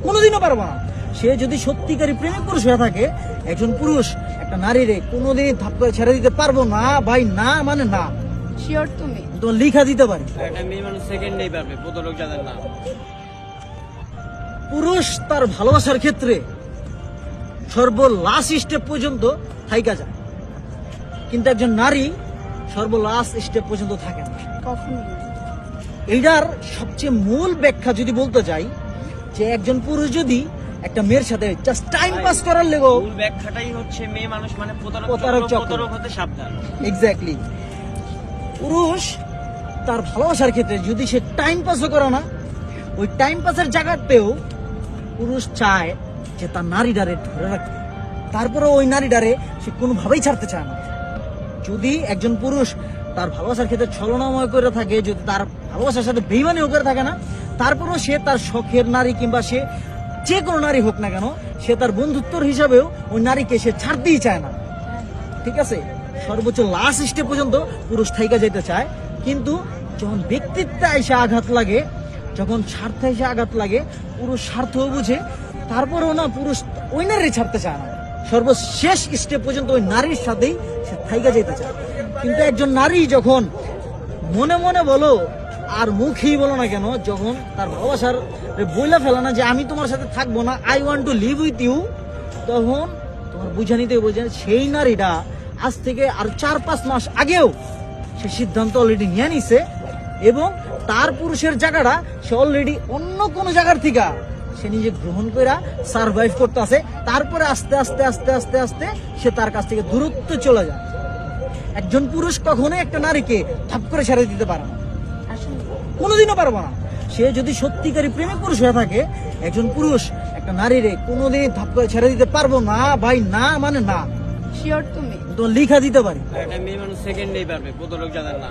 কোনোদিনও পারবো না। সে যদি সত্যিকারী প্রেমিক পুরুষ হয়ে থাকে, একজন পুরুষ একটা নারীরে কোনোদিন ধাপ করে ছেড়ে দিতে পারবো না ভাই, না মানে না। শিওর তুমি? তোমার লিখা দিতে পারি। একটা মেয়ে মানুষ সেকেন্ডেই পারবে, প্রতারক যাদের না। পুরুষ তার ভালোবাসার ক্ষেত্রে সর্বলাস্ট স্টেপ পর্যন্ত থাইকা যায়, কিন্তু একজন নারী সর্বলাস্ট স্টেপ পর্যন্ত থাকে না। কখনোই না। এইটার সবচেয়ে মূল ব্যাখ্যা যদি বলতে চাই, যে একজন পুরুষ যদি একটা মেয়ের সাথে জাস্ট টাইম পাস করার লেগেও, মূল ব্যাখ্যাটাই হচ্ছে মেয়ে মানুষ মানে প্রতারক প্রতারক চক্র। প্রতারক হতে সাবধান। এক্স্যাক্টলি, পুরুষ তার ভালোবাসার ক্ষেত্রে যদি সে টাইম পাসও করে না, ওই টাইম পাসের জায়গাতেও পুরুষ চায় যে তার নারীটারে ধরে রাখতে, তারপরে ওই নারীটারে সে কোনোভাবেই ছাড়তে চায় না। যদি একজন পুরুষ তার ভালোবাসার ক্ষেত্রে ছলনাময় করে থাকে, যদি তার ভালোবাসার সাথে বেইমানিও করে থাকে না, তারপরেও সে তার শখের নারী কিংবা সে যে কোনো নারী হোক না কেন, সে তার বন্ধুত্বর হিসাবেও ওই নারীকে সে ছাড়তেই চায় না। ঠিক আছে, সর্বোচ্চ লাস্ট স্টেপ পর্যন্ত পুরুষ থাইকা যেতে চায়, কিন্তু যখন ব্যক্তিত্বে এসে আঘাত লাগে, যখন স্বার্থে এসে আঘাত লাগে, পুরুষ স্বার্থও বুঝে, তারপরেও না পুরুষ ওই নারী ছাড়তে চায় না, সর্বশেষ স্টেপ পর্যন্ত ওই নারীর সাথেই সে থাইকা যেতে চায়। কিন্তু একজন নারী যখন মনে মনে বলো আর মুখেই বলো না কেন, যখন তার ভালোবাসার বইলা ফেলে না যে আমি তোমার সাথে থাকবো না, I want to live with you, তখন তোমার বুঝে নিতে বোঝে সেই নারীটা আজ থেকে আর 4-5 মাস আগেও সে সিদ্ধান্ত অলরেডি নিয়ে নিছে, এবং তার পুরুষের জায়গাটা সে অলরেডি অন্য কোনো জায়গার থেকে সে নিজে গ্রহণ করে সার্ভাইভ করতে আছে। তারপরে আস্তে আস্তে আস্তে আস্তে আস্তে সে তার কাছ থেকে দূরত্ব চলে যায়। একজন পুরুষ কখনোই একটা নারীকে ধাপ করে ছেড়ে দিতে পারে না, আসলে কোনোদিনও পারবো না। সে যদি সত্যিকারী প্রেমিক পুরুষ হয়ে থাকে, একজন পুরুষ একটা নারীরে কোনোদিন ধাপ করে ছেড়ে দিতে পারবো না ভাই, না মানে না। শিওর তুমি? তোমার লিখা দিতে পারি। একটা মেয়ে মানুষ সেকেন্ডেই পারবে, প্রতারক যাদের না।